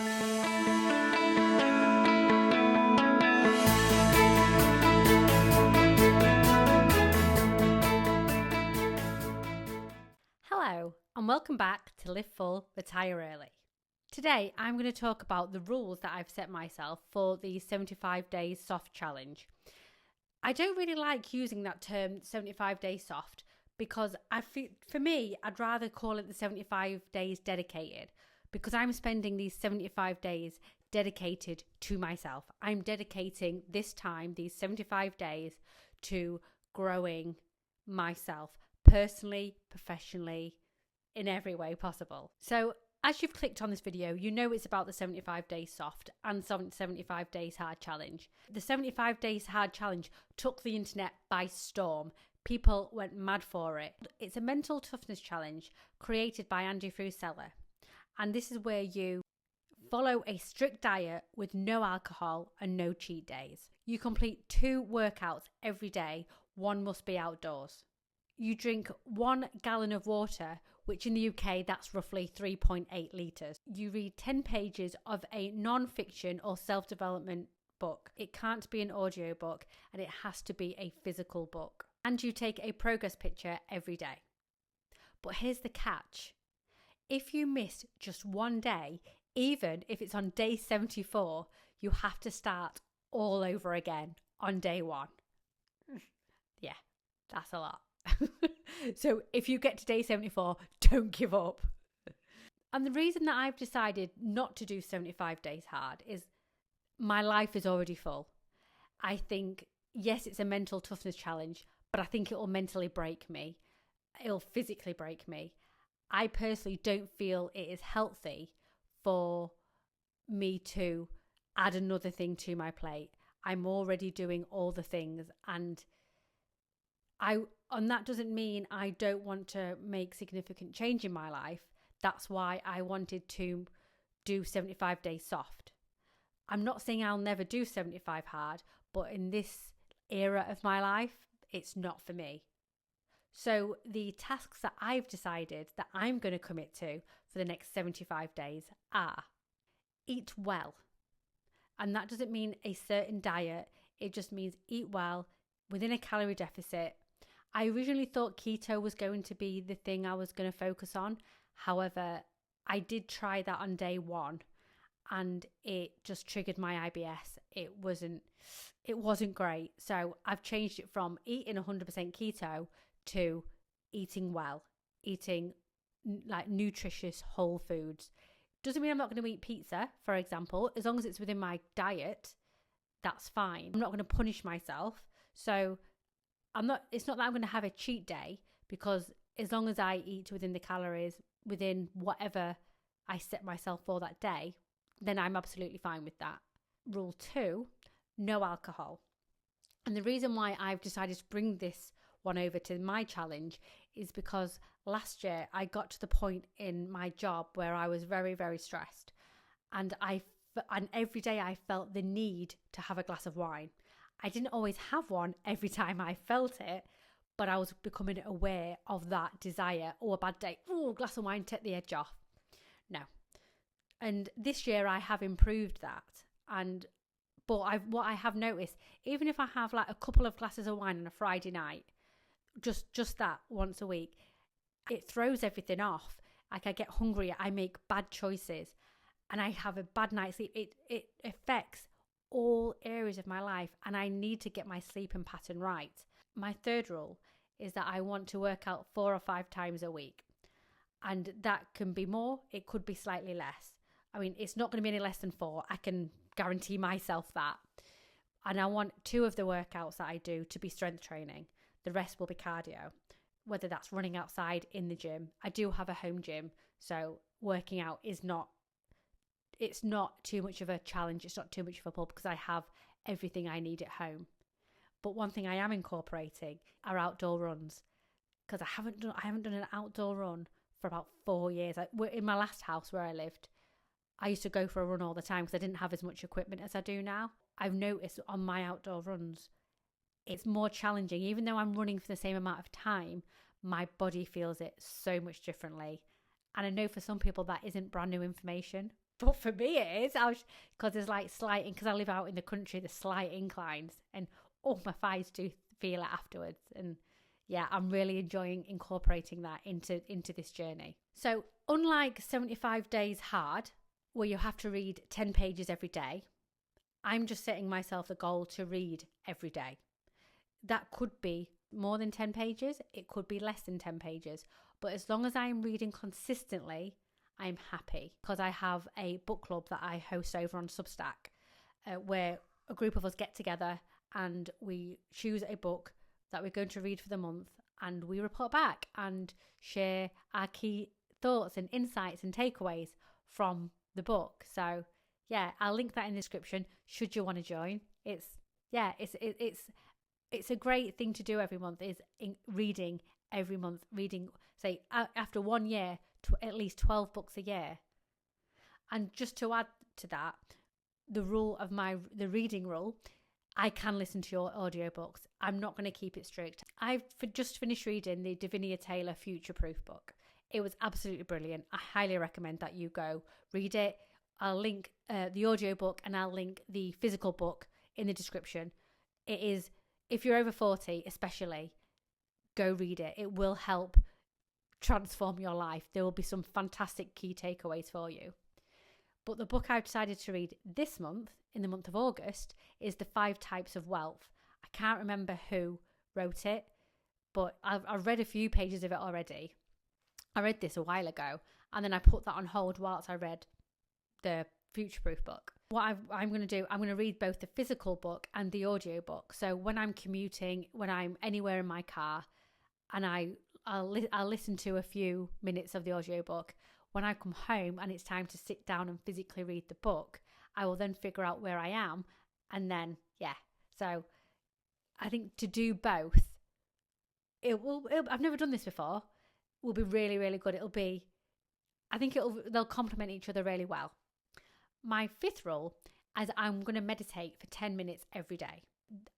Hello, and welcome back to Live Full, Retire Early. Today, I'm going to talk about the rules that I've set myself for the 75 Days Soft Challenge. I don't really like using that term 75 Days Soft because I feel, for me, I'd rather call it the 75 Days Dedicated because I'm spending these 75 days dedicated to myself. I'm dedicating this time, these 75 days, to growing myself personally, professionally, in every way possible. So as you've clicked on this video, you know it's about the 75 Days Soft and 75 Days Hard Challenge. The 75 Days Hard Challenge took the internet by storm. People went mad for it. It's a mental toughness challenge created by Andrew Fusella. And this is where you follow a strict diet with no alcohol and no cheat days. You complete 2 workouts every day. One must be outdoors. You drink 1 gallon of water, which in the UK, that's roughly 3.8 litres. You read 10 pages of a non-fiction or self-development book. It can't be an audiobook and it has to be a physical book. And you take a progress picture every day. But here's the catch. If you miss just one day, even if it's on day 74, you have to start all over again on day 1. Yeah, that's a lot. So if you get to day 74, don't give up. And the reason that I've decided not to do 75 days hard is my life is already full. I think, yes, it's a mental toughness challenge, but I think it will mentally break me. It'll physically break me. I personally don't feel it is healthy for me to add another thing to my plate. I'm already doing all the things, and that doesn't mean I don't want to make significant change in my life. That's why I wanted to do 75 days soft. I'm not saying I'll never do 75 hard, but in this era of my life, it's not for me. So the tasks that I've decided that I'm going to commit to for the next 75 days are: eat well. And that doesn't mean a certain diet. It just means eat well within a calorie deficit. I originally thought keto was going to be the thing I was going to focus on. However, I did try that on day 1 and it just triggered my IBS. It wasn't great. So I've changed it from eating 100% keto to eating well, eating like nutritious whole foods. Doesn't mean I'm not going to eat pizza, for example. As long as it's within my diet, that's fine. I'm not going to punish myself. So it's not that I'm going to have a cheat day, because as long as I eat within the calories, within whatever I set myself for that day, then I'm absolutely fine with that. Rule 2, no alcohol. And the reason why I've decided to bring this one over to my challenge is because last year I got to the point in my job where I was very, very stressed. And every day I felt the need to have a glass of wine. I didn't always have one every time I felt it, but I was becoming aware of that desire. Oh, a bad day. Oh, a glass of wine, take the edge off. No. And this year I have improved that. But what I have noticed, even if I have like a couple of glasses of wine on a Friday night, just that once a week, it throws everything off. Like I get hungrier, I make bad choices, and I have a bad night's sleep. It affects all areas of my life, and I need to get my sleeping pattern right. My third rule is that I want to work out 4 or 5 times a week, and that can be more, it could be slightly less. I mean, it's not going to be any less than 4, I can guarantee myself that. And I want 2 of the workouts that I do to be strength training. The rest will be cardio, whether that's running outside, in the gym. I do have a home gym, so working out it's not too much of a challenge. It's not too much of a pull because I have everything I need at home. But one thing I am incorporating are outdoor runs, because I haven't done an outdoor run for about 4 years. In my last house where I lived, I used to go for a run all the time because I didn't have as much equipment as I do now. I've noticed on my outdoor runs, it's more challenging. Even though I'm running for the same amount of time, my body feels it so much differently. And I know for some people that isn't brand new information. but for me it is. Because there's like because I live out in the country, there's slight inclines, and my thighs do feel it afterwards. And yeah, I'm really enjoying incorporating that into this journey. So unlike 75 days hard, where you have to read 10 pages every day, I'm just setting myself the goal to read every day. That could be more than 10 pages. It could be less than 10 pages. But as long as I'm reading consistently, I'm happy, because I have a book club that I host over on Substack, where a group of us get together and we choose a book that we're going to read for the month, and we report back and share our key thoughts and insights and takeaways from the book. So yeah, I'll link that in the description should you want to join. It's a great thing to do every month, is reading every month, reading, say, after 1 year, at least 12 books a year. And just to add to that, the reading rule, I can listen to your audiobooks. I'm not going to keep it strict. I've just finished reading the Davinia Taylor Future Proof book. It was absolutely brilliant. I highly recommend that you go read it. I'll link the audiobook and I'll link the physical book in the description. It is, if you're over 40 especially, go read it. It will help transform your life. There will be some fantastic key takeaways for you. But the book I've decided to read this month, in the month of August, is The 5 Types of Wealth. I can't remember who wrote it, but I've read a few pages of it already. I read this a while ago, and then I put that on hold whilst I read the Future Proof book. What I'm going to do, I'm going to read both the physical book and the audio book. So when I'm commuting, when I'm anywhere in my car, and I'll listen to a few minutes of the audio book. When I come home and it's time to sit down and physically read the book, I will then figure out where I am, and then so I think to do both, I've never done this before, will be really, really good. They'll complement each other really well. My 5th rule is I'm going to meditate for 10 minutes every day.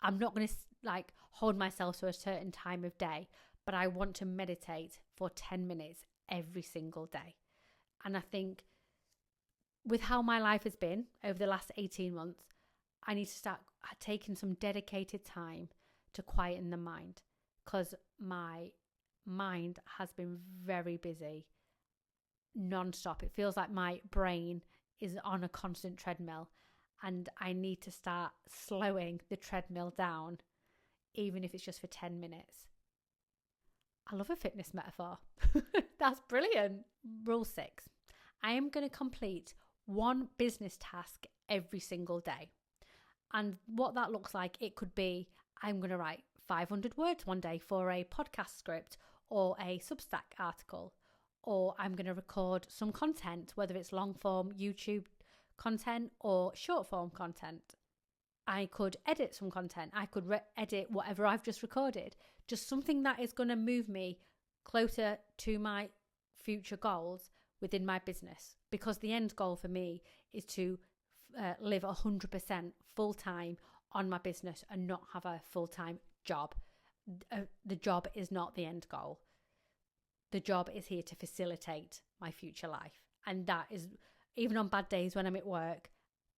I'm not going to hold myself to a certain time of day, but I want to meditate for 10 minutes every single day. And I think with how my life has been over the last 18 months, I need to start taking some dedicated time to quieten the mind, because my mind has been very busy non-stop. It feels like my brain is on a constant treadmill, and I need to start slowing the treadmill down, even if it's just for 10 minutes. I love a fitness metaphor. That's brilliant. Rule 6. I am going to complete one business task every single day. And what that looks like, it could be I'm going to write 500 words one day for a podcast script or a Substack article, or I'm going to record some content, whether it's long form YouTube content or short form content. I could edit some content. I could edit whatever I've just recorded. Just something that is going to move me closer to my future goals within my business. Because the end goal for me is to live 100% full-time on my business and not have a full-time job. The job is not the end goal. The job is here to facilitate my future life. And that is, even on bad days when I'm at work,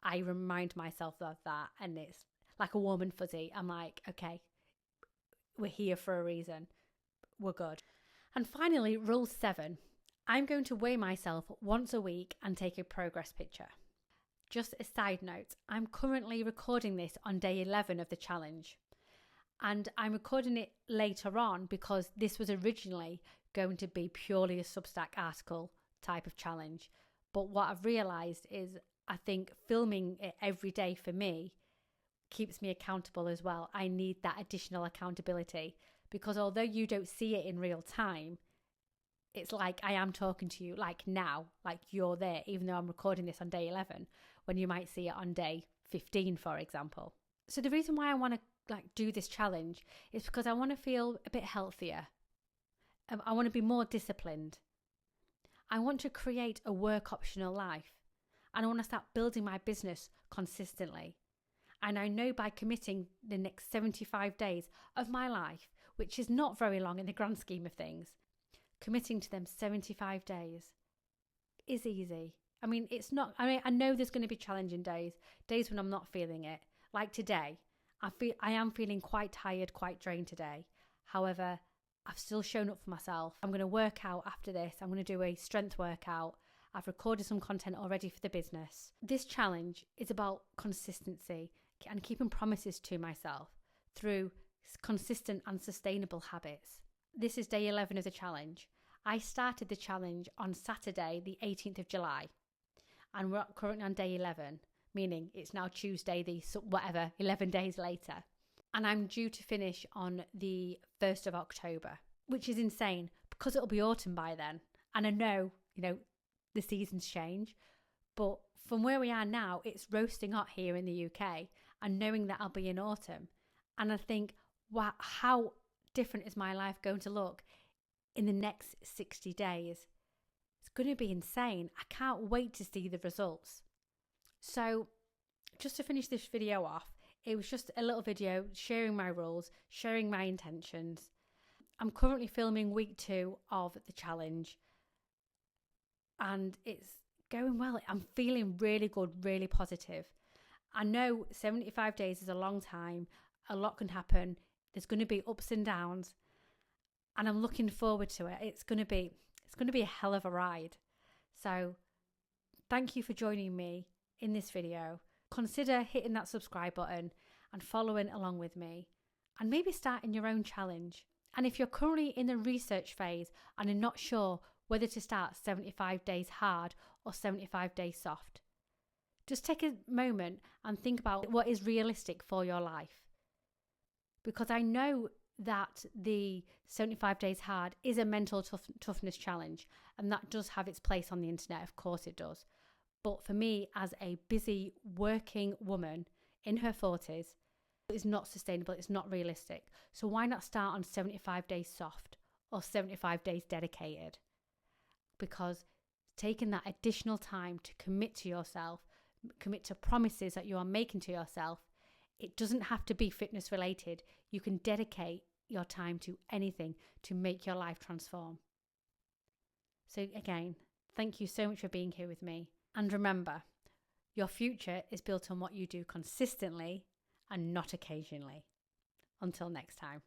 I remind myself of that, and it's like a warm and fuzzy. I'm like, okay, we're here for a reason. We're good. And finally, rule 7. I'm going to weigh myself once a week and take a progress picture. Just a side note, I'm currently recording this on day 11 of the challenge. And I'm recording it later on because this was originally going to be purely a Substack article type of challenge. But what I've realised is I think filming it every day for me keeps me accountable as well. I need that additional accountability, because although you don't see it in real time, it's like I am talking to you like now, like you're there, even though I'm recording this on day 11, when you might see it on day 15, for example. So the reason why I want to do this challenge is because I want to feel a bit healthier. I want to be more disciplined. I want to create a work optional life. And I want to start building my business consistently. And I know by committing the next 75 days of my life, which is not very long in the grand scheme of things, committing to them 75 days is easy. I mean, it's not, I know there's going to be challenging days when I'm not feeling it. Like today, I am feeling quite tired, quite drained today. However, I've still shown up for myself. I'm going to work out after this. I'm going to do a strength workout. I've recorded some content already for the business. This challenge is about consistency and keeping promises to myself through consistent and sustainable habits. This is day 11 of the challenge. I started the challenge on Saturday, the 18th of July, and we're currently on day 11, meaning it's now Tuesday, 11 days later. And I'm due to finish on the 1st of October, which is insane because it'll be autumn by then. And I know, the seasons change, but from where we are now, it's roasting hot here in the UK, and knowing that I'll be in autumn. And I think, wow, how different is my life going to look in the next 60 days? It's going to be insane. I can't wait to see the results. So just to finish this video off, it was just a little video sharing my rules, sharing my intentions. I'm currently filming week 2 of the challenge, and it's going well. I'm feeling really good, really positive. I know 75 days is a long time. A lot can happen. There's going to be ups and downs, and I'm looking forward to it. It's going to be a hell of a ride. So thank you for joining me in this video. Consider hitting that subscribe button and following along with me, and maybe starting your own challenge. And if you're currently in the research phase and are not sure whether to start 75 days hard or 75 days soft, just take a moment and think about what is realistic for your life. Because I know that the 75 days hard is a mental toughness challenge, and that does have its place on the internet, of course it does. But for me, as a busy working woman in her 40s, it's not sustainable, it's not realistic. So why not start on 75 days soft or 75 days dedicated? Because taking that additional time to commit to yourself, commit to promises that you are making to yourself, it doesn't have to be fitness related. You can dedicate your time to anything to make your life transform. So again, thank you so much for being here with me. And remember, your future is built on what you do consistently and not occasionally. Until next time.